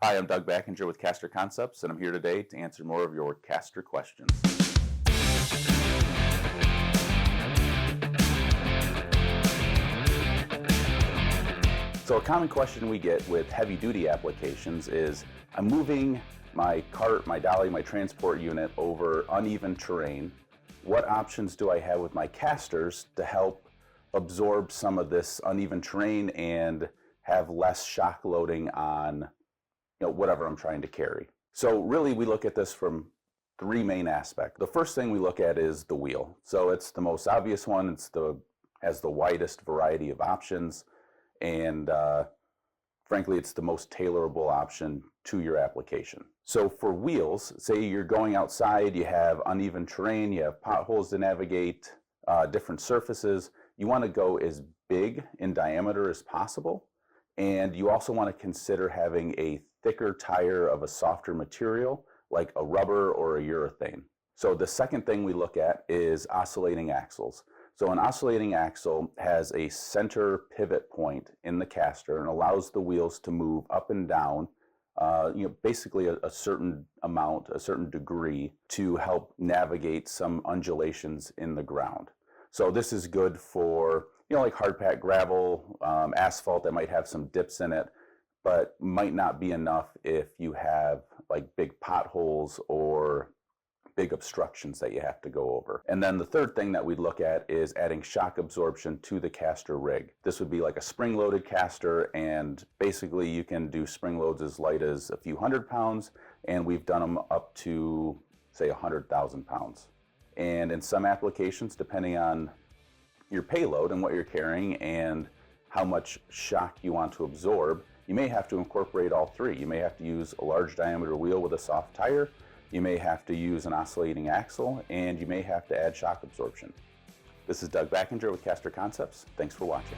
Hi, I'm Doug Backinger with Caster Concepts, and I'm here today to answer more of your caster questions. So a common question we get with heavy-duty applications is, I'm moving my cart, my dolly, my transport unit over uneven terrain. What options do I have with my casters to help absorb some of this uneven terrain and have less shock loading on whatever I'm trying to carry? So really we look at this from three main aspects. The first thing we look at is the wheel. So it's the most obvious one. Has the widest variety of options, and frankly it's the most tailorable option to your application. So for wheels, say you're going outside, you have uneven terrain, you have potholes to navigate, different surfaces. You want to go as big in diameter as possible, and you also want to consider having a thicker tire of a softer material like a rubber or a urethane. So the second thing we look at is oscillating axles. So an oscillating axle has a center pivot point in the caster and allows the wheels to move up and down, basically a certain amount, a certain degree, to help navigate some undulations in the ground. So this is good for, like hard packed gravel, asphalt that might have some dips in it, but might not be enough if you have like big potholes or big obstructions that you have to go over. And then the third thing that we'd look at is adding shock absorption to the caster rig. This would be like a spring-loaded caster, and basically you can do spring loads as light as a few hundred pounds, and we've done them up to, say, 100,000 pounds. And in some applications, depending on your payload and what you're carrying and how much shock you want to absorb, you may have to incorporate all three. You may have to use a large diameter wheel with a soft tire, you may have to use an oscillating axle, and you may have to add shock absorption. This is Doug Backinger with Caster Concepts. Thanks for watching.